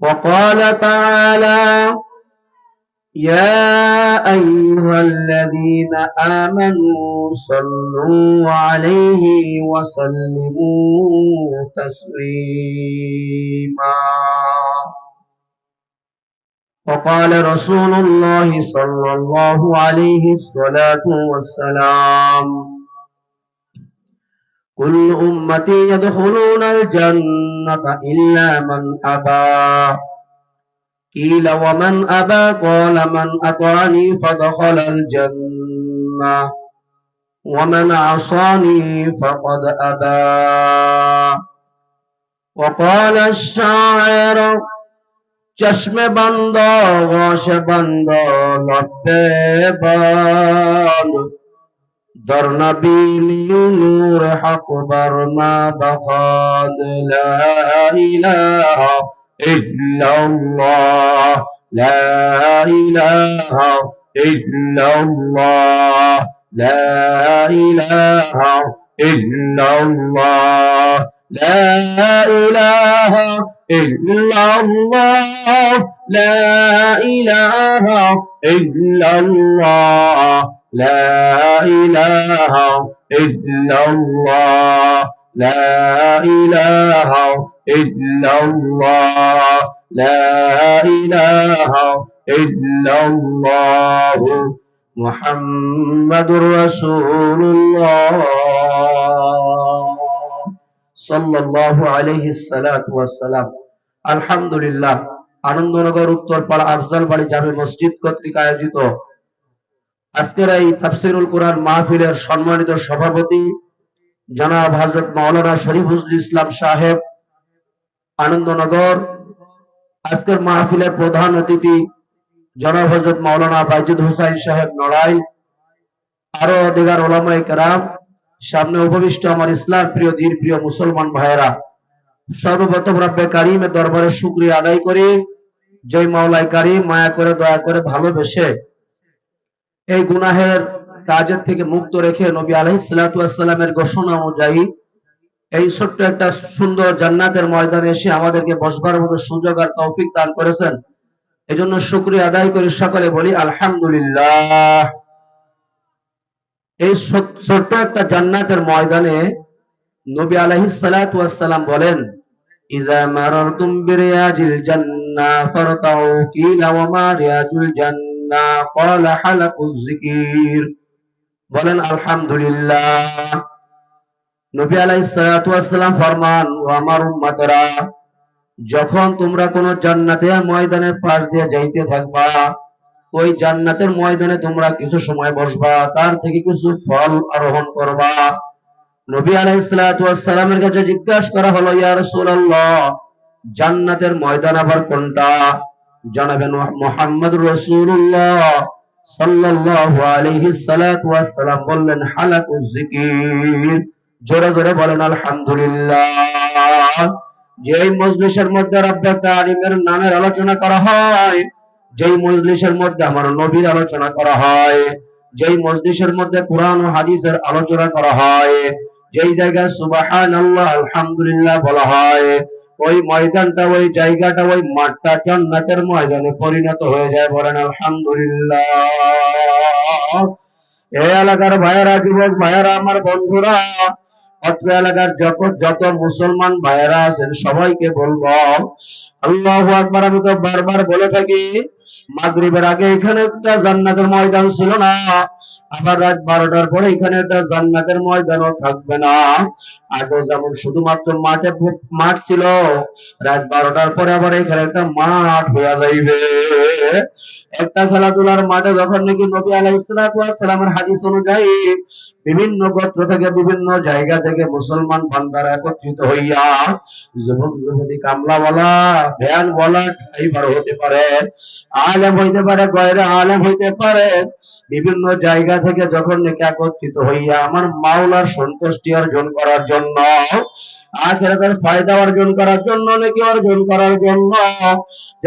وقال تعالى: يا أيها الذين آمنوا صلوا عليه وسلموا تسليما. وقال رسول الله صلى الله عليه الصلاة والسلام: كل أمتي يدخلون الجنة إلا من أبى. قيل ومن أبى؟ قال من أطاعني فدخل الجنة ومن عصاني فقد أبى. وقال الشاعر: چشم بندو غوش بندو لبے بند در نبیلی نور حق برنا بخاد. لا إله إلا الله لا إله إلا الله لا إله إلا الله لا إله إلا الله لا إله إلا الله لا إله إلا الله لا إله إلا الله لا إله إلا الله محمد رسول الله সাল্লাল্লাহু আলাইহি সাল্লাতু ওয়াসসালাম। আলহামদুলিল্লাহ, আনন্দনগর উত্তরপাড়া আফজাল বাড়ি জামে মসজিদ কর্তৃক আয়োজিত আজকের এই তাফসীরুল কুরআন মাহফিলের সম্মানিত সভাপতি জনাব হযরত মাওলানা শরীফুল ইসলাম সাহেব আনন্দনগর, আজকের মাহফিলের প্রধান অতিথি জনাব হযরত মাওলানা বাইজিদ হোসাইন সাহেব নড়াইল, আরো দিগার উলামায়ে কেরাম, সামনে উপবিষ্ট আমার ইসলাম প্রিয় ধীর প্রিয় মুসলমান ভাইয়েরা, সর্বপ্রথম রব্বে কারীমের দরবারে শুকরিয়া আদায় করি, যে মাওলাই কারীম মায়া করে দয়া করে ভালোবেসে এই গুনাহের কাজের থেকে মুক্ত রেখে নবী আলাইহিস সালাতু ওয়াস সালামের ঘোষণা অনুযায়ী এই ছোট্ট একটা সুন্দর জান্নাতের ময়দানে এসে আমাদেরকে বসবার মতো সুযোগ আর তৌফিক দান করেছেন। এজন্য শুকরিয়া আদায় করি, সকলে বলি আলহামদুলিল্লাহ। এই ছোট্ট একটা জান্নাতের ময়দানে নবী আলাইহিস সালাতু ওয়াস সালাম বলেন, ইজা মারারতুম বিরিয়াজিল জান্নাহ ফারতাউ। কিলা ওয়া মা রিয়াজুল জান্নাহ? ক্বালা হালাকুয যিকির। বলেন আলহামদুলিল্লাহ। নবী আলাইহিস সালাতু ওয়াস সালাম ফরমান, ও আমার উম্মতেরা, যখন তোমরা কোন জান্নাতের ময়দানের পাশ দিয়ে যাইতে থাকবা, ওই জান্নাতের ময়দানে তোমরা কিছু সময় বসবা, তার থেকে কিছু ফল আরোহণ করবা। নবী আলাইহিস সালাতু ওয়াস সালামের কাছে জিজ্ঞাসা করা হলো, ইয়া রাসূলুল্লাহ, জান্নাতের ময়দান আবার কোনটা? জানাবেন মুহাম্মদুর রাসূলুল্লাহ সাল্লাল্লাহু আলাইহি সালাতু ওয়াস সালাম বললেন, হালাকুয যিকির। জোরে জোরে বলেন আলহামদুলিল্লাহ। যেই মজলিসের মধ্যে রব্বে কারীমের নামের আলোচনা করা হয়, যেই মজলিসের মধ্যে আমার নবীর আলোচনা করা হয়, যেই মজলিসের মধ্যে কুরআন ও হাদিসের আলোচনা করা হয়, যেই জায়গায় সুবহানাল্লাহ আলহামদুলিল্লাহ বলা হয়, ওই ময়দানটা, ওই জায়গাটা, ওই মাঠটা জান্নাতের ময়দানে পরিণত হয়ে যায়। বলেন আলহামদুলিল্লাহ। এই এলাকার ভাইয়েরা, যুবক ভাইয়েরা, আমার বন্ধুরা, অত্র এলাকার যত মুসলমান ভাইয়েরা আছেন সবাইকে বলবো আল্লাহু আকবার। আমি তো বারবার বলে থাকি, মাগরিবের আগে এখানে একটা জান্নাতের ময়দান ছিল না, আবার রাত 12টার পরে এখানে একটা জান্নাতের ময়দানও থাকবে না। আগে যেমন শুধুমাত্র মাঠ ছিল, রাত 12টার পরে আবার এখানে একটা মাঠ হয়ে যাইবে। একটা খেলাধুলার মাঠে যখন নাকি নবী আলাইহিস সালাতু ওয়াস সালামের হাদিস অনুযায়ী বিভিন্ন গোত্র থেকে বিভিন্ন জায়গা থেকে মুসলমান বান্দারা একত্রিত হইয়া, যুবক যুবতী, কামলাওয়ালা, ভ্যানওয়ালা, ড্রাইভার হতে পারে, আলেম হইতে পারে, গয়রে আলেম হইতে পারে, বিভিন্ন জায়গা থেকে যখন নাকি একত্রিত হইয়া আমার মাওলার সন্তুষ্টি অর্জন করার জন্য, আখিরাতের ফায়দা অর্জন করার জন্য, নেকি অর্জন করার জন্য,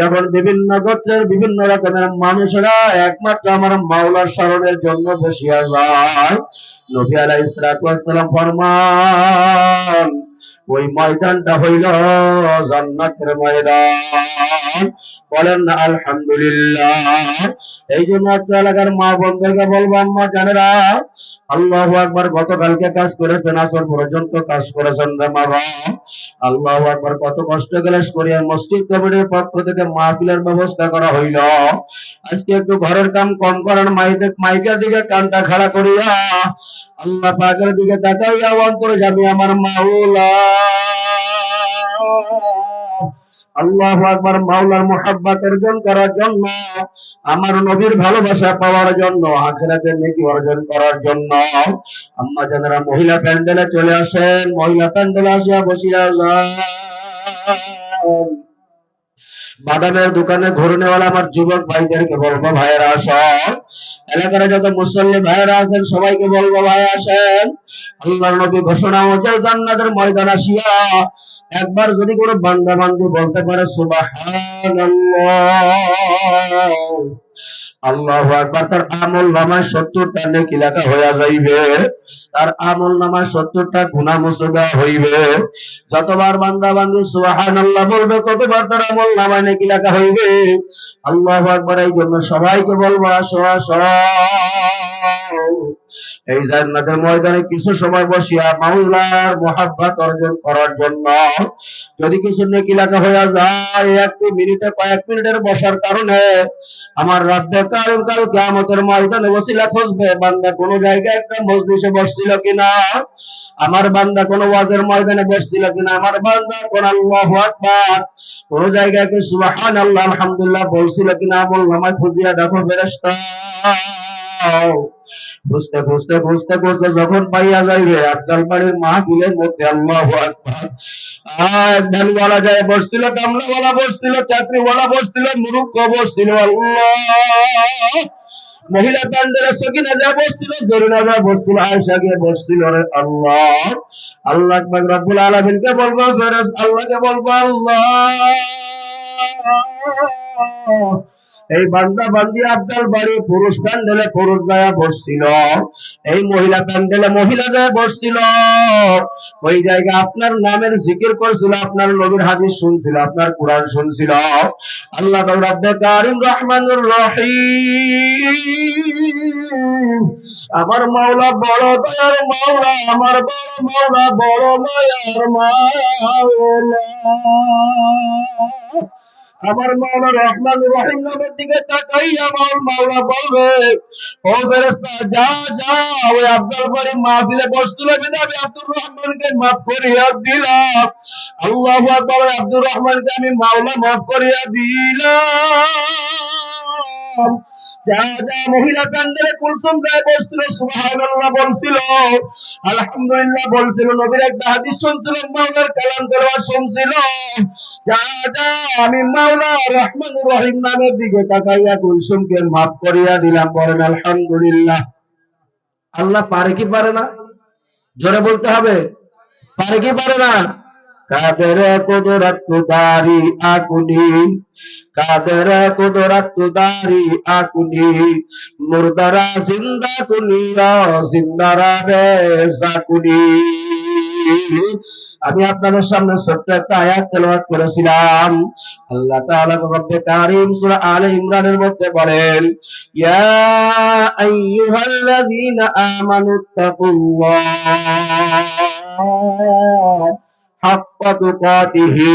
যখন বিভিন্ন গোত্রের বিভিন্ন রকমের মানুষেরা একমাত্র আমার মাওলার শরণের জন্য বসিয়া যায়, নবী আলাইহিস সালাতু ওয়াস সালাম ফরমান, ওই ময়দানটা হইল জান্নাতের ময়দান। বলেন না আলহামদুলিল্লাহ। এই জন্য এলাকার মা বোনদেরকে বলবো, আম্মা জানেরা, আল্লাহু আকবার, গতকালকে কাজ করেছেন, আসর পর্যন্ত কাজ করেছেন রে বাবা। আল্লাহু আকবার, কত কষ্ট ক্লেশ করিয়া মসজিদ কমিটির পক্ষ থেকে মাহফিলের ব্যবস্থা করা হইল। আজকে একটু ঘরের কাম কম করার মাইকের দিকে কানটা খাড়া করিয়া আল্লাহ পাকের দিকে তাকাইয়া অন্তরে যাবে আমার মাওলা। আল্লাহু আকবার, মাওলার মুহাব্বত অর্জন করার জন্য, আমার নবীর ভালোবাসা পাওয়ার জন্য, আখিরাতের নেকি অর্জন করার জন্য। আম্মা জানেরা, মহিলা প্যান্ডেলে চলে আসেন, মহিলা প্যান্ডেলে আসিয়া বসিয়া যান। বাদামের দোকানে ঘুরনেওয়ালা আমার যুবক ভাইদেরকে বলবো, ভাইয়েরা আসেন। এলাকার যত মুসল্লি ভাইয়েরা আছেন সবাইকে বলবো, ভাই আসেন। আল্লাহর নবী ঘোষণা অনুযায়ী জান্নাতের ময়দান আসিয়া একবার যদি কোনো বান্দা বান্দি বলতে পারে সুবহানাল্লাহ, আল্লাহু আকবার, তার আমল নামায় 70টা নেকি লেখা হইয়া যাইবে, তার আমল নামায় 70টা গুনাহ মুছে দেওয়া হইবে। যতবার বান্দা বান্দি সুবহানাল্লাহ বলবে ততবার তার আমল নামায় নেকি লেখা হইবে। আল্লাহু আকবার। এই জন্য সবাইকে বলবো, আসো আসো এই জান্নাতের ময়দানে কিছু সময় বসিয়া মাওলার মুহাব্বত অর্জন করার জন্য। যদি কিছু নেকি লেখা হইয়া যায়, একটু মিনিটে, কয়েক মিনিটের বসার কারণে আমার রব্বে কারিম কাল কিয়ামতের ময়দানে ওসিলা খুঁজবে, বান্দা কোন জায়গায় একটা মজলিসে বসছিল কিনা, আমার বান্দা কোন ওয়াজের ময়দানে বসছিল কিনা, আমার বান্দা কোন আল্লাহু আকবার কোন জায়গায় কি সুবহানাল্লাহ আলহামদুলিল্লাহ বলছিল কিনা, আমল নামায় খুঁজিয়া দেখো ফেরেশতা। বুঝতে বুঝতে বুঝতে বুঝতে যখন পাইয়া যাইবে আফজাল বাড়ির মাহফিলের মধ্যে আল্লাহু আকবার, ধানওয়ালা যায় বসছিল, কামলাওয়ালা বসছিল, চাকরিওয়ালা বসছিল, মুরুক্ষ বসছিল, আল্লাহ, মহিলা প্যান্ডেলে সকিনা যা বসছিল, জরিনা যা বসছিল, আয়েশা গিয়ে বসছিল, রে আল্লাহ। আল্লাহ আকবার। রব্বুল আলামিনকে বলবো, ফেরেশ আল্লাহকে বলবো, আল্লাহ, এই বান্দা বান্দি আফজাল বাড়ি পুরুষ প্যান্ডেলে পুরুষ যায় বসছিল, এই মহিলা প্যান্ডেলে মহিলা যায় বসছিল, ওই জায়গায় আপনার নামের জিকির করছিল, আপনার নবীর হাদিস শুনছিল, আপনার কোরআন শুনছিল। আল্লাহ রব্বে কারিম রহমানুর রহিম, আমার মাওলা বড় দয়ার মাওলা, আমার বড় মাওলা বড় মায়ার মাওলা। আমার মাওলা রহমান রহিম নামের দিকে তাকাইয়া আমার মাওলা বলবে, ও ফেরেশতা, যা যা, ওই আফজাল বাড়ি মাহফিলে বসছিল বিনা আমি আব্দুর রহমানকে মাফ করিয়া দিলাম। আল্লাহু আকবার। আব্দুর রহমানকে আমি মাওলা মাফ করিয়া দিলাম। যা যা, মহিলা প্যান্ডেলে কুলসুম যায় বসছিল, সুবহানাল্লাহ বলছিল, আলহামদুলিল্লাহ বলছিল, নবীর একটা হাদিস শুনছিল, মাওলার কালাম তেলাওয়াত শুনছিল। যা যা, আমি মাওলা রহমানুর রহিম নামের দিকে তাকাইয়া কুলসুমকে মাফ করিয়া দিলাম। বলেন আলহামদুলিল্লাহ। আল্লাহ পারে কি পারে না? জোরে বলতে হবে, পারে কি পারে না? কাদের কুদরত তুদারি আকুনি, কাদের কুদরত তুদারি আকুনি, মুর্দারা জিন্দা কুনিয়া, জিন্দারা বেজা কুনি। আমি আপনাদের সামনে ছোট্ট একটা আয়াত তেলাওয়াত করেছিলাম। আল্লাহ তাআলা রব্বে কারীম সূরা আলে ইমরানের মধ্যে বলেন, ইয়া আইয়ুহাল্লাযীনা আমানুত্তাকুল্লাহ হাক্কা তুকাতিহি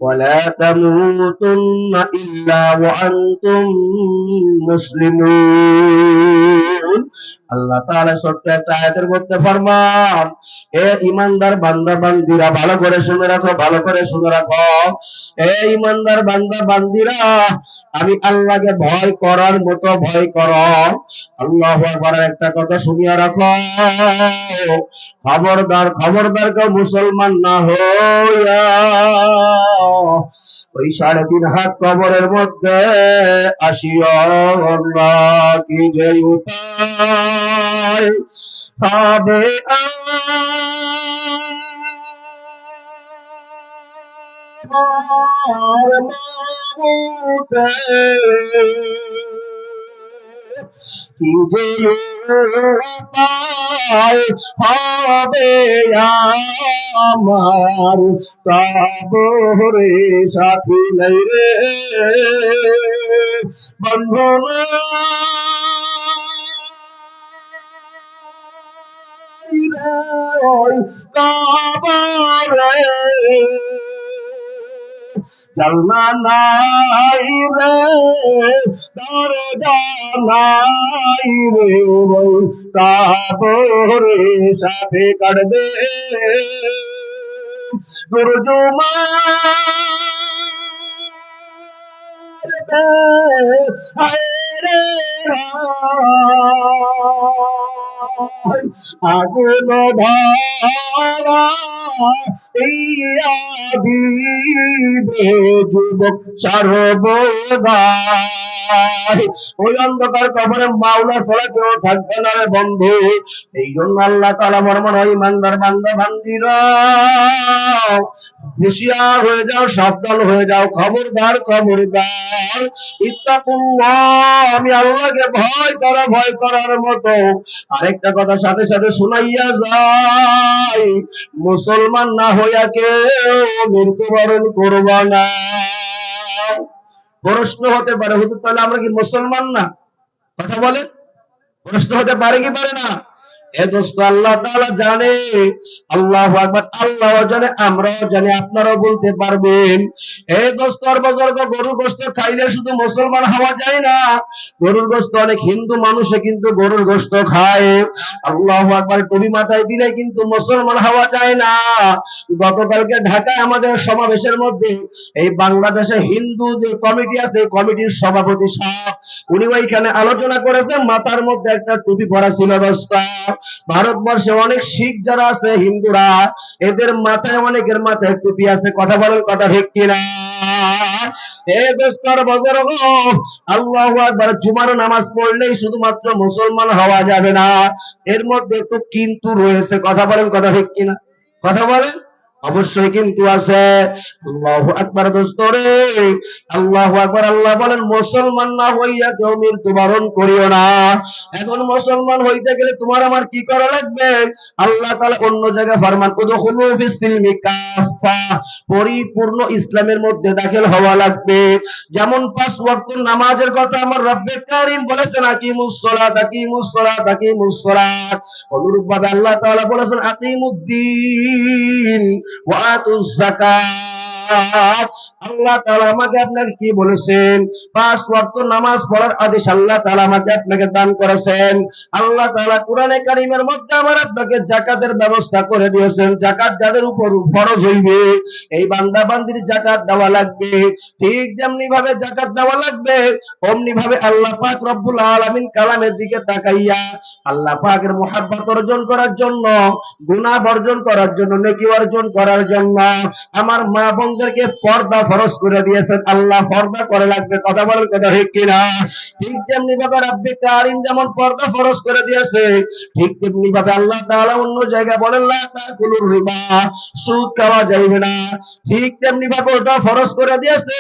ওয়া লা তামুতুন্না ইল্লা ওয়া আনতুম মুসলিমুন। আল্লাহ তাআলা ছোট্ট একটা আয়াতের মধ্যে ফরমান, এ ঈমানদার বান্দা বান্দীরা, ভালো করে শুনে রাখো, ভালো করে শুনে রাখো, এ ঈমানদার বান্দা বান্দীরা, আমি আল্লাহকে ভয় করার মতো ভয় করো। আল্লাহু আকবার। একটা কথা শুনিয়া রাখো, খবরদার খবরদার কেউ মুসলমান না হইয়া ওই 3.5 হাত কবরের মধ্যে আসিও না। কি যে উপায় হবে আমার মাবুদে, কি যে উপায় হবে আমার, কবরে সাথী নাই রে বন্ধনা কবরে জালনা নাই রে দরজা নাই রে কবরে সাথে কাটবে গুরুজমা আগুন ধরা ইয়া দিবে যুবক সর্বদাই। ওই অন্ধকার কবরে মাওলা ছাড়া কেউ থাকবে না রে বন্ধু। এই জন্য আল্লাহ তাআলা মরমন ইমানদার বান্দা বান্দিরা হুঁশিয়ার হয়ে যাও, সাবধান হয়ে যাও, খবরদার খবরদার। ইত্তাকুল্লাহ, আমি আল্লাহকে ভয় করার মতো আরেকটা কথা সাথে সাথে শোনাইয়া যাই, মুসলমান না হইয়া কেউ মৃত্যুবরণ করবা না। প্রশ্ন হতে পারে, হুজুর তাহলে আমরা কি মুসলমান না? কথা বলেন, প্রশ্ন হতে পারে কি পারে না? এ দোস্ত, আল্লাহ তাআলা জানে, আল্লাহু আকবার, আল্লাহ জানে, আমরাও জানি, আপনারাও বলতে পারবেন। এ দোস্ত আর বুজুর্গ, গরুর গোশত খাইলে শুধু মুসলমান হওয়া যায় না। গরুর গোশত অনেক হিন্দু মানুষে কিন্তু গরুর গোশত খায়। আল্লাহু আকবার, টুপি মাথায় দিলে কিন্তু মুসলমান হওয়া যায় না। গতকালকে ঢাকায় আমাদের সমাবেশের মধ্যে এই বাংলাদেশে হিন্দু যে কমিটি আছে, কমিটির সভাপতি সাহেব, উনি ওইখানে আলোচনা করেছেন, মাথার মধ্যে একটা টুপি পরা ছিল দোস্ত। ভারতবর্ষে অনেক শিখ যারা আছে হিন্দুরা, এদের মাথায় অনেকের মাথায় টুপি আছে। কথা বলেন, কথা ঠিক কিনা? এ দোস্তর বুজুর্গ, আল্লাহু আকবার, জুমার নামাজ পড়লেই শুধুমাত্র মুসলমান হওয়া যাবে না, এর মধ্যে একটু কিন্তু রয়েছে। কথা বলেন, কথা ঠিক কিনা? কথা বলেন, অবশ্যই কিন্তু আছে। আল্লাহু আকবার দোস্তরে, আল্লাহু আকবার। আল্লাহ বলেন, মুসলমান না হইয়া কেউ মৃত্যুবরণ করিও না। এখন মুসলমান হইতে গেলে তোমার আমার কি করা লাগবে? আল্লাহ তাআলা অন্য জায়গায় ফরমান, উদখুলু ফিস সিলমি কাফা, পরিপূর্ণ ইসলামের মধ্যে দাখিল হওয়া লাগবে। যেমন 5 ওয়াক্ত নামাজের কথা আমার রব্বে কারীম বলেছেন, আকিমুস সালাত আকিমুস সালাত আকিমুস সালাত। অনুরূপভাবে আল্লাহ তাআলা বলেছেন, আকিমুদ্দিন ওয়া আতুজ যাকাত। আল্লাহ তাআলা আমাকে আপনাকে কি বলেছেন? 5 ওয়াক্ত নামাজ পড়ার আদেশ আল্লাহ তাআলা আমাকে আপনাকে দান করেছেন। আল্লাহ তাআলা কোরআনে কারীমের মধ্যে আমার আপনাকে যাকাতের ব্যবস্থা করে দিয়েছেন। যাকাত যাদের উপর ফরজ হইবে, এই বান্দা বান্দির যাকাত দেওয়া লাগবে। ঠিক যেমনি ভাবে যাকাত দেওয়া লাগবে, অমনি ভাবে আল্লাহ পাক রব্বুল আলামিন কালামের দিকে তাকাইয়া আল্লাহ পাকের মুহাব্বত অর্জন করার জন্য, গুনাহ বর্জন করার জন্য, নেকি অর্জন করার জন্য আমার মা বোনদেরকে পর্দা ফরজ করে দিয়েছেন। আল্লাহ পর্দা করে লাগবে। কথা বলেন, কথা ঠিক কিনা? ঠিক যেমনি ভাবে রব্বে কারীম যেমন পর্দা ফরজ করে দিয়েছে, ঠিক তেমনি ভাবে আল্লাহ তাআলা অন্য জায়গায় বলেন, লা তাকুলুর রিবা, সুদ খাওয়া যাবে না। ঠিক তেমনি ভাবে ওটা ফরজ করে দিয়েছে।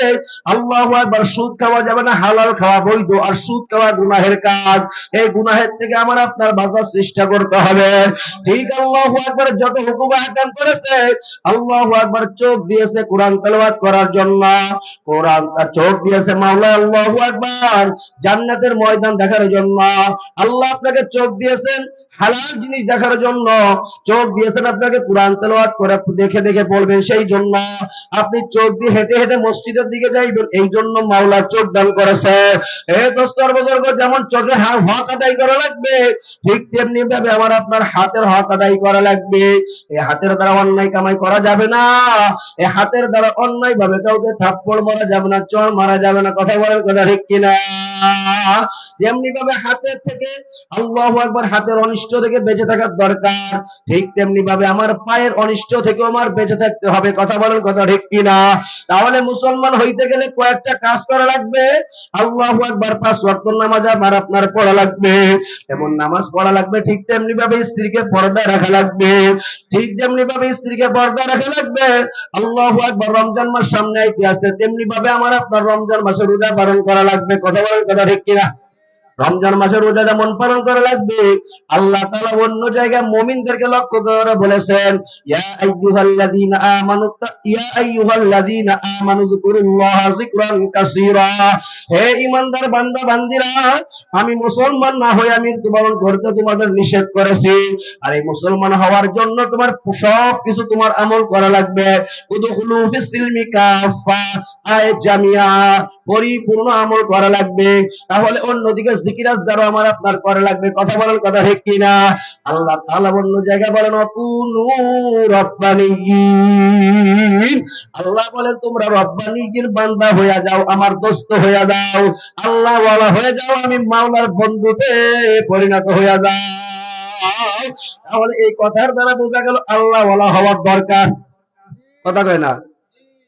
আল্লাহু আকবার, সুদ খাওয়া যাবে না, হালাল খাওয়া বৈধ। আর সুদ খাওয়া গুনাহের কাজ। এই গুনাহের থেকে আমার আপনার বাঁচার চেষ্টা করতে হবে। ঠিক আল্লাহু আকবার, যত হুকুম আহকাম করেছে, আল্লাহু আকবার, চোখ দিয়েছে কোরআন তেলাওয়াত করার জন্য, কোরআন চোখ দিয়েছে মাওলা আল্লাহু আকবার জান্নাতের ময়দান দেখার জন্য। আল্লাহ আপনাকে চোখ দিয়েছেন হালাল জিনিস দেখার জন্য, চোখ দিয়েছেন আপনাকে কোরআন তেলাওয়াত করে দেখে দেখে পড়বেন, সেই জন্য আপনি চোখ দিয়ে হেঁটে হেঁটে মসজিদের দিকে যাইবেন, এই জন্য মাওলা চোখ দান করেছে। এ দোস্তর বুজুর্গ, যেমন চোখে হক আদায় করা লাগবে, ঠিক তেমনি ভাবে আমার আপনার হাতের হক আদায় করা লাগবে। এই হাতের দ্বারা অন্যায় কামাই করা যাবে না। এই হাতের দ্বারা অন্যায় ভাবে কাউকে থাপ্পড় মারা যাবে না, চড় মারা যাবে না। কথা বলেন, কথা ঠিক কিনা? যেমনি ভাবে হাতের থেকে আল্লাহু আকবার, হাতের অনিষ্ট থেকে বেঁচে থাকার দরকার, ঠিক তেমনি ভাবে আমার পায়ের অনিষ্ট থেকে আমার বেঁচে থাকতে হবে। কথা বলেন, কথা ঠিক কিনা? তাহলে মুসলমান হইতে গেলে কয়েকটা কাজ করা লাগবে। আল্লাহু আকবার, 5 ওয়াক্ত নামাজ আমার আপনার পড়া লাগবে। এমন নামাজ পড়া লাগবে, ঠিক তেমনি ভাবে স্ত্রীকে পর্দায় রাখা লাগবে। ঠিক যেমনি ভাবে স্ত্রীকে পর্দায় রাখা লাগবে। আল্লাহু আকবার, রমজান মাস সামনে আইতে আছে, তেমনি ভাবে আমার আপনার রমজান মাসে রোজা পালন করা লাগবে। কথা বলেন, কথা ঠিক কিনা? রমজান মাসের রোজা যেমন পালন করা লাগবে, আল্লাহ তাআলা অন্য জায়গায় মুমিনদেরকে লক্ষ্য করে বলেছেন, ইয়া আইয়ুহাল্লাযীনা আমানু যিকুরুল্লাহা যিকরান কাসীরা। হে ঈমানদার বান্দা বান্দিরা, আমি মুসলমান না হয়ে আমি মৃত্যুবরণ করতে তোমাদের নিষেধ করেছি। আর এই মুসলমান হওয়ার জন্য তোমার সব কিছু তোমার আমল করা লাগবে। উদখুলু ফিস সিলমি কাফা, আয় জামিয়া, পরিপূর্ণ আমল করা লাগবে। তাহলে অন্যদিকে জিকির আজকারও আমার আপনার করা লাগবে। কথা বলেন, কথা ঠিক কিনা? আল্লাহ তাআলা অন্য জায়গায় বলেন, অকুনু রব্বানিয়িন। আল্লাহ বলেন, তোমরা রব্বানিয়িন বান্দা হয়ে যাও, আমার দোস্ত হয়ে যাও, আল্লাহ ওয়ালা হয়ে যাও, আমি মাওলার বন্ধুতে পরিণত হয়ে যাও। তাহলে এই কথার দ্বারা বোঝা গেল আল্লাহ ওয়ালা হওয়ার দরকার। কথা কয় না?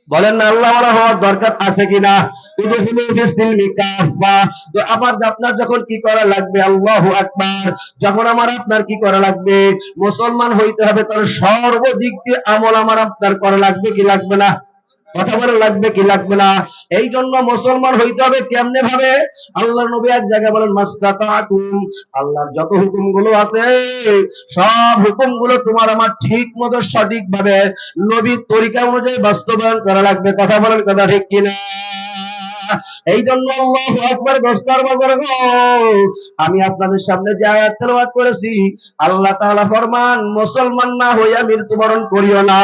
বলেন না, আল্লাহ ওয়ালা হওয়ার দরকার আছে কিনা? উদখুলু ফিস সিলমি কাফা। তো আপনার যখন কি করা লাগবে, আল্লাহু আকবার, যখন আমার আপনার কি করা লাগবে, মুসলমান হইতে হবে, তার সর্বদিক দিয়ে আমল আমার আপনার করা লাগবে কি লাগবে না? কথা বলে লাগবে কি লাগবে না? এই জন্য মুসলমান হইতে হবে কেমনে ভাবে? আল্লাহর নবী এক জায়গায় বলেন, মাসতাতাতুম, আল্লাহর যত হুকুমগুলো আছে সব হুকুমগুলো তোমার আমার ঠিক মতো সঠিক ভাবে নবীর তরিকা অনুযায়ী বাস্তবায়ন করা লাগবে। কথা বলেন, কথা ঠিক কিনা? এই জন্য আল্লাহু আকবার দস্তার বাজার গো, আমি আপনাদের সামনে যে আয়াত তেলাওয়াত করেছি, আল্লাহ তাআলা ফরমান, মুসলমান না হইয়া মৃত্যুবরণ করিও না।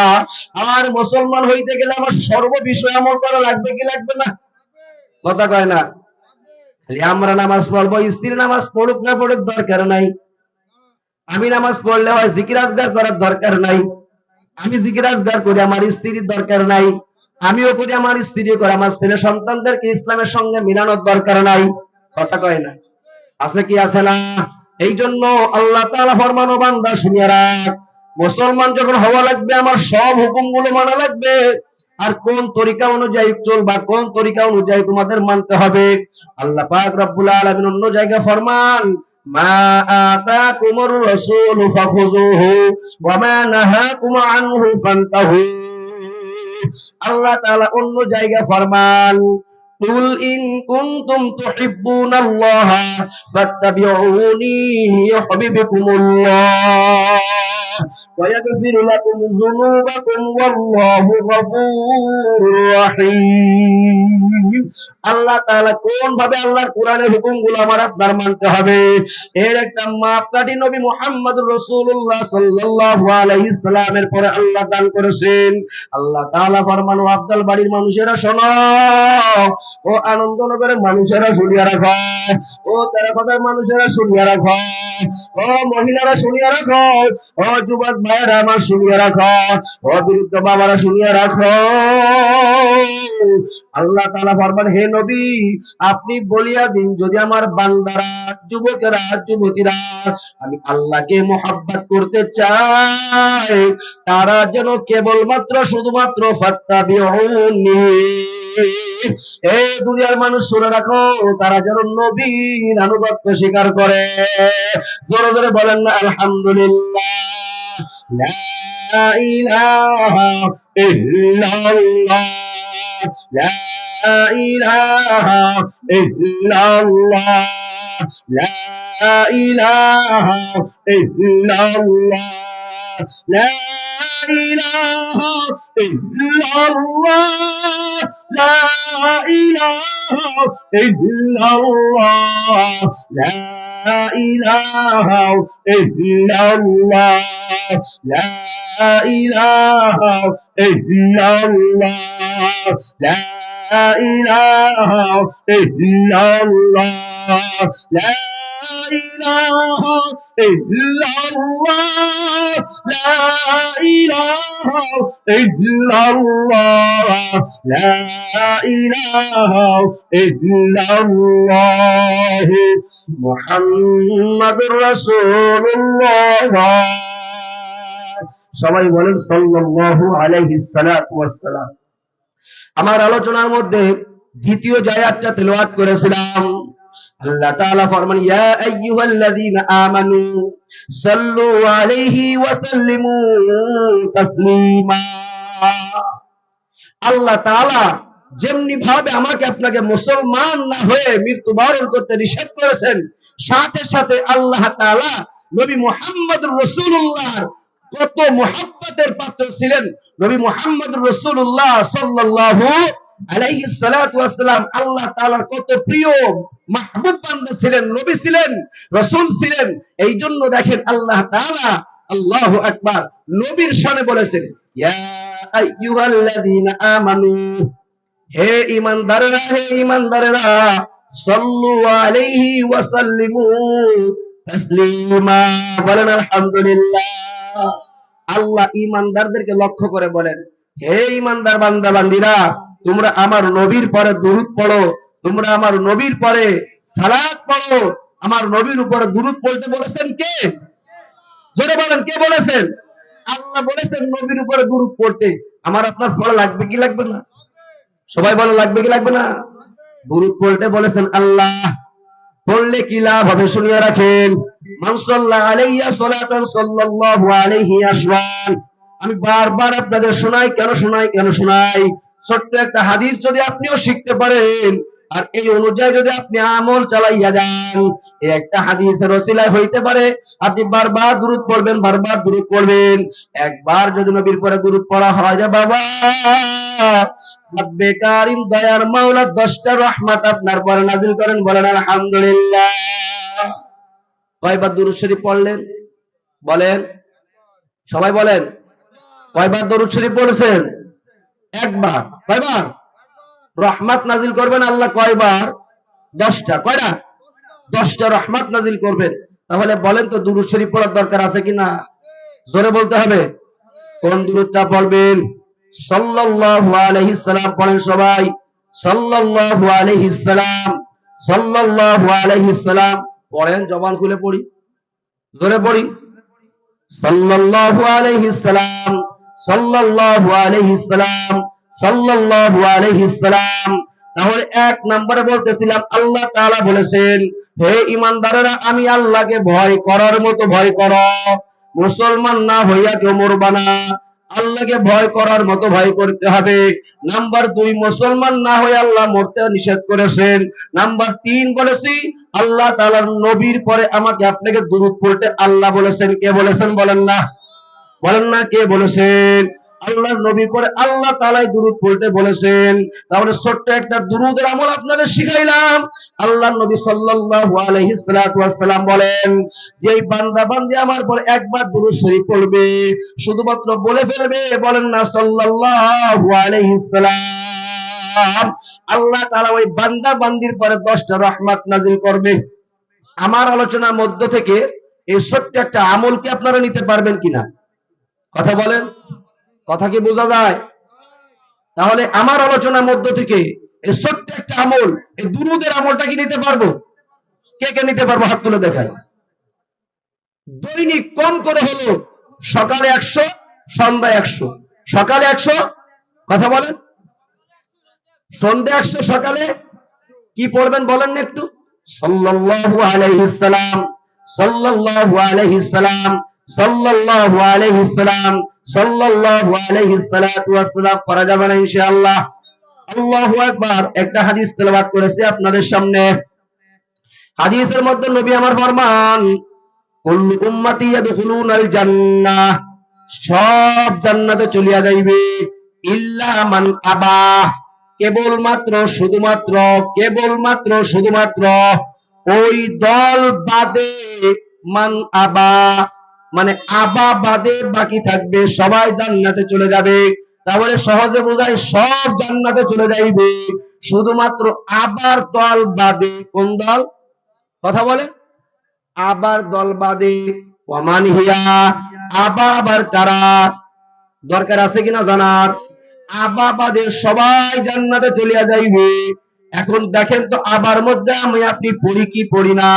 আর মুসলমান হইতে গেলে আমার সর্ব বিষয় আমল করা লাগবে কি লাগবে না? কথা কয় না? খালি আমরা নামাজ পড়বো, স্ত্রী নামাজ পড়ুক না পড়ুক দরকার নাই। আমি নামাজ পড়লে হয়, জিকির আজকার করার দরকার নাই। আমি জিকির আজকার করি, আমার স্ত্রীর দরকার নাই। আমিও করি, আমার স্ত্রীও করে। আমার ছেলে সন্তানদেরকে ইসলামের সঙ্গে মিলানোর দরকার নাই। কথা কয় না? আছে কি আছে না? এই জন্য আল্লাহ তাআলা ফরমান, ও বান্দা শুনিয়ে রাখ, মুসলমান যখন হওয়া লাগবে আমার সব হুকুমগুলো মানা লাগবে। আর কোন তরিকা অনুযায়ী চলবা, কোন তরিকা অনুযায়ী তোমাদের মানতে হবে, আল্লাহ পাক রব্বুল আলামিন অন্য জায়গায় ফরমান, মা আতাকুমুর রাসূলু ফাখুযুহু ওয়া মা নাহাকুম আনহু ফান্তাহু। আল্লাহ তাআলা অন্য জায়গায় ফরমান, কুল ইন কুনতুম তুহিব্বুনাল্লাহা ফাত্তাবিউনি ইউহিব্বুকুমুল্লাহ ওয়া ইয়াগফির লাকুম যুনুবাকুম ওয়াল্লাহু গফুরুর রহিম। আল্লাহ তাআলা কোন ভাবে আল্লাহর কোরআনের হুকুমগুলো আমার আপনার মানতে হবে, এর একটা মাপকাঠি নবী মুহাম্মদুর রাসূলুল্লাহ সাল্লাল্লাহু আলাইহি সাল্লামের পরে আল্লাহ দান করেছেন। আল্লাহ তাআলা ফরমান, ও আব্দুল বাড়ির মানুষেরা শোনো, ও আনন্দনগরের মানুষেরা শুনিয়া রাখো, ও তেরাকোটার মানুষেরা শুনিয়া রাখো, ও মহিলারা শুনিয়া রাখো, ও যুবক ভাইয়েরা আমার শুনিয়া রাখো, ও বৃদ্ধ বাবারা শুনিয়া রাখো। আল্লাহ তাআলা ফরমান, হে নবী, আপনি বলিয়া দিন, যদি আমার বান্দারা, যুবকেরা, যুবতীরা আমি আল্লাহকে মুহাব্বত করতে চায়, তারা যেন কেবলমাত্র শুধুমাত্র ফাত্তাবিউনি, এই দুনিয়ার মানুষ শুনে রাখো, তারা যেন নবীর আনুগত্য স্বীকার করে। জোরে জোরে বলেন না আলহামদুলিল্লাহ। লা ইলাহা ইল্লাল্লাহ, লা ইলাহা ইল্লাল্লাহ, লা ইলাহা ইল্লাল্লাহ, লা ইলাহা ইল্লাল্লাহ, লা ইলাহা ইল্লাল্লাহ, লা ইলাহা ইল্লাল্লাহ, লা ইলাহা ইল্লাল্লাহ, লা ইলাহা ইল্লাল্লাহ, লা ইলাহা ইল্লাল্লাহ, লা ইলাহা ইল্লাল্লাহ, লা ইলাহা ইল্লাল্লাহ, মুহাম্মাদুর রাসূলুল্লাহ। সবাই বলেন সাল্লাল্লাহু আলাইহি সাল্লাতু ওয়াস সালাম। আমার আলোচনার মধ্যে দ্বিতীয় আয়াতটা তেলাওয়াত করেছিলাম। আল্লাহ তাআলা ফরমান, ইয়া আইয়ুহাল্লাযীনা আমানু সাল্লু আলাইহি ওয়া সাল্লিমু তাসলিমা। আল্লাহ তাআলা যেমনি ভাবে আমাকে আপনাকে মুসলমান না হয়ে মৃত্যুবরণ করতে নিষেধ করেছেন, সাথে সাথে আল্লাহ তাআলা নবী মুহাম্মদুর রাসূলুল্লাহর কত মুহাব্বতের পাত্র ছিলেন। নবী মুহাম্মদুর রাসূলুল্লাহ সাল্লাল্লাহু আলাইহিস সালাতু ওয়াস সালাম আল্লাহ তাআলার কত প্রিয় মাহবুব বান্দা ছিলেন, নবী ছিলেন, রাসূল ছিলেন। এই জন্য দেখেন আল্লাহ তাআলা, আল্লাহু আকবার, নবীর শানে বলেছেন, ইয়া আইয়ুহাল্লাযীনা আমানু, হে ঈমানদারেরা, হে ঈমানদারেরা, সাল্লু আলাইহি ওয়া সাল্লিমু তাসলিমা, বলেন আলহামদুলিল্লাহ। আল্লাহ ঈমানদারদেরকে লক্ষ্য করে বলেন, হে ঈমানদার বান্দা বান্দীরা, তোমরা আমার নবীর পরে দুরূদ পড়ো, তোমরা আমার নবীর পরে সালাত পড়ো। আমার নবীর উপরে দুরূদ পড়তে বলেছেন কে? জোরে বলেন, কে বলেছেন? আল্লাহ বলেছেন নবীর উপরে দুরূদ পড়তে। আমার আপনার পড়া লাগবে কি লাগবে না? সবাই বলে লাগবে কি লাগবে না? দুরূদ পড়তে বলেছেন আল্লাহ। পড়লে কি লাভ হবে শুনিয়ে রাখেন। মান সাল্লা আলাইয়া সালাতান সাল্লাল্লাহু আলাইহি আশরান। আমি বারবার আপনাদের শোনাই, কেন শোনাই? ছোট্ট একটা হাদিস যদি আপনিও শিখতে পারেন আর এই অনুযায়ী যদি আপনি আমল চালাইয়া যান, এই একটা হাদিসের ওসিলায় হইতে পারে আপনি বারবার দুরূদ পড়বেন, বারবার দুরূদ পড়বেন। একবার যদি নবীর পরে দুরূদ পড়া হয় যে বাবা, রব্বে কারীম দয়ার মাওলা 10টা রহমত আপনার পরে নাযিল করেন, বলেন আলহামদুলিল্লাহ। কয়বার দুরূদ শরীফ পড়লেন বলেন? সবাই বলেন, কয়বার দরুদ শরীফ পড়েছেন? একবার। কয়বার? রহমত নাজিল করবেন আল্লাহ কয়বার? 10টা। কয়টা? 10টা রহমত নাজিল করবেন। তাহলে বলেন তো দুরূদ শরীফ পড়ার দরকার আছে কিনা? জোরে বলতে হবে। কোন দুরূদটা পড়বেন? সাল্লাল্লাহু আলাইহিস সালাম পড়েন সবাই। সাল্লাল্লাহু আলাইহিস সালাম, সাল্লাল্লাহু আলাইহিস সালাম পড়েন, জবান খুলে পড়ি, জোরে পড়ি। সাল্লাল্লাহু আলাইহিস সালাম, সাল্লাল্লাহু আলাইহিস সালাম, সাল্লাল্লাহু আলাইহিস সালাম। তাহলে এক নম্বরে বলতেছিলাম আল্লাহ তাআলা বলেছেন, হে ঈমানদারেরা, আমি আল্লাহকে ভয় করার মতো ভয় করো। মুসলমান না হইয়া কেউ মরবা না, আল্লাহকে ভয় করার মতো ভয় করতে হবে। নাম্বার 2, মুসলমান না হয়ে আল্লাহ মরতে নিষেধ করেছেন। নাম্বার 3 বলেছি, আল্লাহ তাআলার নবীর পরে আমাকে আপনাকে দুরূদ পড়তে আল্লাহ বলেছেন। কে বলেছেন বলেন না? বলেন না, কে বলেছেন? আল্লাহর নবীর পরে আল্লাহ তাআলাই দুরূদ পড়তে বলেছেন। তাহলে ছোট্ট একটা দুরূদের আমল আপনাদের শিখাইলাম। আল্লাহর নবী সাল্লাল্লাহু আলাইহি ওয়াসাল্লাম বলেন, যেই বান্দা বান্দি আমার পর একবার দুরূদ শরীফ পড়বে, শুধুমাত্র বলে ফেলবে, বলেন না সাল্লাল্লাহু আলাইহি সাল্লাম, আল্লাহ তাআলা ওই বান্দা বান্দির পরে 10টা রহমত নাজিল করবে। আমার আলোচনার মধ্য থেকে এই ছোট্ট একটা আমল কি আপনারা নিতে পারবেন কিনা? কথা বলেন, কথা কি বোঝা যায়? তাহলে আমার আলোচনার মধ্য থেকে এই ছোট্ট একটা আমল, এই দুরূদের আমলটা কি নিতে পারবো? কে কে নিতে পারবো? হাত তুলে দেখায়। দৈনিক কম করে হলো সকালে 100, সন্ধ্যায় 100। সকালে 100, কথা বলেন, সন্ধ্যা 100, সকালে কি পড়বেন বলেন না একটু? সাল্লাল্লাহু আলাইহিস সালাম, সাল্লাল্লাহু আলাইহিস সালাম, সাল্লাল্লাহু আলাইহিস সালাম, সাল্লাল্লাহু আলাইহিস সালাতু ওয়াস সালাম পড়া যাবে না ইনশাআল্লাহ। আল্লাহু আকবার। একটা হাদিস তেলাওয়াত করেছি আপনাদের সামনে। হাদিসের মধ্যে নবী আমার ফরমান, কুল্লু উম্মতি ইয়াদখুলুনাল জান্নাহ, সব জান্নাতে চলিয়া যাইবে, ইল্লা মান আবা, কেবলমাত্র ওই দল বাদে, মান আবা মানে আবা বাদে বাকি থাকবে, সবাই জান্নাতে চলে যাবে। তাহলে সহজে বোঝায় সব জান্নাতে চলে যাইবে, শুধুমাত্র আবার দল বাদে। কোন দল? কথা বলে। আবার দল বাদে। ওমান হিয়া, আবা আবার কারা? দরকার আছে কিনা জানার? আবা বাদে সবাই জান্নাতে চলিয়া যাইবে। এখন দেখেন তো আবার মধ্যে আমি আপনি পড়ি কি পড়ি না?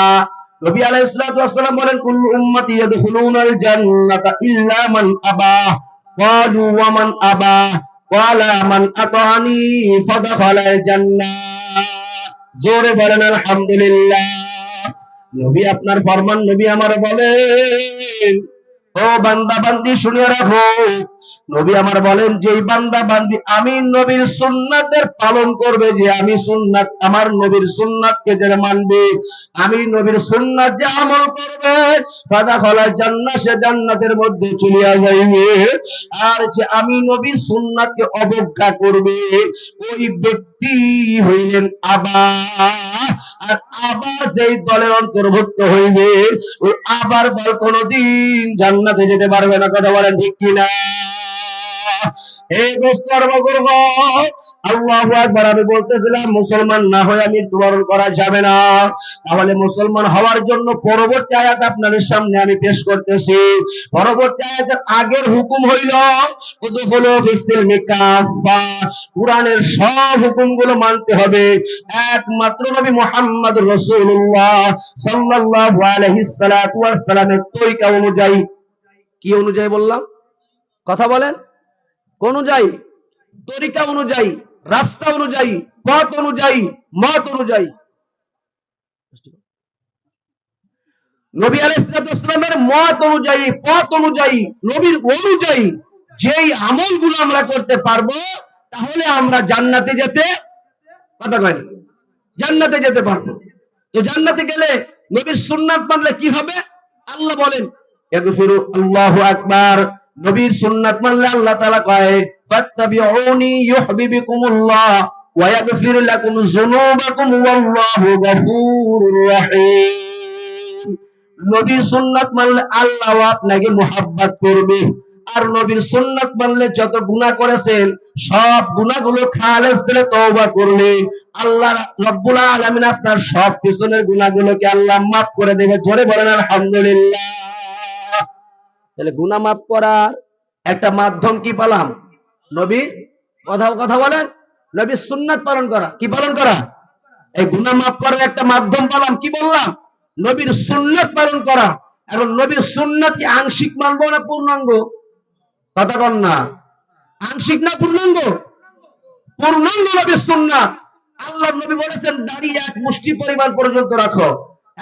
নবী আলাইহিস সালাতু ওয়াস সালাম বলেন, কুল্লু উম্মতি ইয়াদখুলুনাল জান্নাতা ইল্লা মান আবা। ক্বালু ওয়া মান আবা? ক্বালা মান আতানি ফাদখালাল জান্নাহ। জোরে বলেন আলহামদুলিল্লাহ। নবী আপনার ফরমান, নবী আমার বলেন, ও বান্দা বান্দি শুনে রাখো, নবী আমার বলেন যে বান্দা বান্দি আমি নবীর সুন্নাতের পালন করবে, যে আমি সুন্নাত আমার নবীর সুন্নাতকে যারা মানবে, আমি নবীর সুন্নাত যে আমল করবে, ফাদাখালা জান্নাহ, সে জান্নাতের মধ্যে চলিয়া যাইবে। আর যে আমি নবীর সুন্নাতকে অবজ্ঞা করবে, ওই ব্যক্তি হইলেন আবার। আর আবার যেই দলের অন্তর্ভুক্ত হইবে, ওই আবার দল কোনদিন জান্নাতে যেতে পারবে না। কথা বলেন ঠিক কিনা? এই কর্ম করব। আল্লাহু আকবার। আমি বলতেছিলাম মুসলমান না হয়ে মৃত্যুবরণ করা যাবে না। তাহলে মুসলমান হওয়ার জন্য পরবর্তী আয়াত আপনাদের সামনে আমি পেশ করতেছি। পরবর্তী আয়াতের আগের হুকুম হইল উদখুলু ফিস-সিলমি কাফা, কুরআনের সব হুকুমগুলো মানতে হবে একমাত্র নবী মুহাম্মদ রাসূলুল্লাহ সাল্লাল্লাহু আলাইহি সাল্লাতু ওয়াস সালামের তরিকা অনুযায়ী। কি অনুযায়ী বললাম? কথা বলেন। কোন অনুযায়ী? তরিকা অনুযায়ী, রাস্তা অনুযায়ী, পথ অনুযায়ী, মত অনুযায়ী। নবী আলাইহিস সালামের মত অনুযায়ী, পথ অনুযায়ী, নবীর অনুযায়ী যেই আমলগুলো আমরা করতে পারবো, তাহলে আমরা জান্নাতে যেতে, কথা কয় না, জান্নাতে যেতে পারবো। তো জান্নাতে গেলে নবীর সুন্নাত মানলে কি হবে? আল্লাহ বলেন ইয়াগফিরু, আল্লাহু আকবার। নবীর সুন্নাত মানলে আল্লাহ তাআলা কয় ফাত্তাবিউনি ইউহিব্বুকুমুল্লাহ ওয়া ইয়াগফির লাকুম যুনুবাকুম ওয়াল্লাহু গফুরুর রহিম। নবীর সুন্নাত মানলে আল্লাহ আপনাকে মুহাব্বত করবে। আর নবীর সুন্নাত মানলে যত গুনাহ করেছেন সব গুনাহগুলো খালেস দিলে তওবা করলে আল্লাহ রাব্বুল আলামিন আপনার সব পিছনের গুনাহগুলোকে আল্লাহ মাফ করে দেবে। জোরে বলেন আলহামদুলিল্লাহ। তাহলে গুনাহ মাফ করার একটা মাধ্যম কি পেলাম? নবীর কথা বলেন, নবীর সুন্নাত পালন করা। কি পালন করা? এই গুনাহ মাফ করার একটা মাধ্যম পেলাম। কি বললাম? নবীর সুন্নাত পালন করা। এখন নবীর সুন্নাত কি আংশিক মানবো না পূর্ণাঙ্গ? কথা বল না। আংশিক না পূর্ণাঙ্গ? পূর্ণাঙ্গ নবীর সুন্নাত। আল্লাহ নবী বলেছেন দাড়ি এক মুষ্টি পরিমাণ পর্যন্ত রাখো।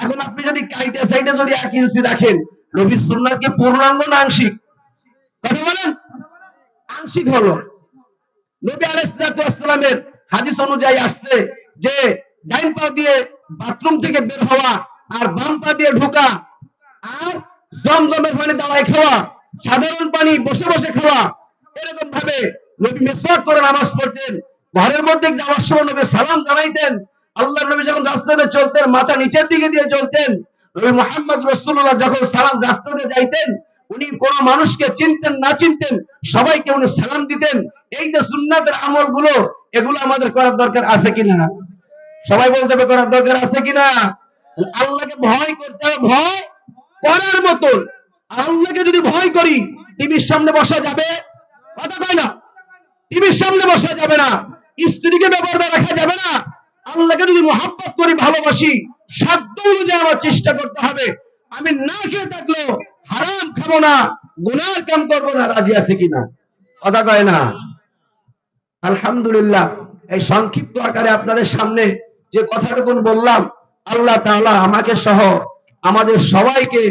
এখন আপনি যদি কাইটা সাইডে যদি 1 ইঞ্চি রাখেন, নবীর সুন্নাত কি পূর্ণাঙ্গ না আংশিক? কথা বলেন। আংশিক হলো। নবী আলাইহিস সালামের হাদিস অনুযায়ী আসছে যে ডাইন পা দিয়ে বাথরুম থেকে বের হওয়া, আর বাম পা দিয়ে ঢোকা, আর জমজমের পানি দাঁড়ায় খাওয়া, সাধারণ পানি বসে বসে খাওয়া, এরকম ভাবে নবী মিসওয়াক করে নামাজ পড়তেন। ঘরের মধ্যে যাওয়ার সময় নবী সালাম জানাইতেন। আল্লাহর নবী যখন রাস্তাতে চলতেন মাথা নিচের দিকে দিয়ে চলতেন। নবী মুহাম্মদ রাসূলুল্লাহ যখন সালাম রাস্তাতে যাইতেন, উনি কোন মানুষকে চিনতেন না চিনতেন সবাইকে উনি সালাম দিতেন। এই যে সুন্নাতের আমলগুলো, এগুলো আমাদের করার দরকার আছে কিনা? সবাই বলতে হবে করার দরকার আছে কিনা? আল্লাহকে ভয় করতে হবে, ভয় করার মতন। আল্লাহকে যদি ভয় করি, টিভির সামনে বসা যাবে? কথা কয় না। টিভির সামনে বসা যাবে না, স্ত্রীকে বেপরদা রাখা যাবে না। আল্লাহকে যদি মহব্বত করি, ভালোবাসি, সাধ্য অনুযায়ী আমার চেষ্টা করতে হবে। আমি না খেয়ে থাকলেও হারাম খাবো না, গুনার কাম করবো না। রাজি আছে কিনা? কথা কয় না। আলহামদুলিল্লাহ। এই সংক্ষিপ্ত আকারে আপনাদের সামনে যে কথাটুকু বললাম, আল্লাহ তাআলা আমাকে সহ আমাদের সবাইকে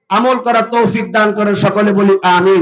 আমল করার তৌফিক দান করেন। সকলে বলি আমিন।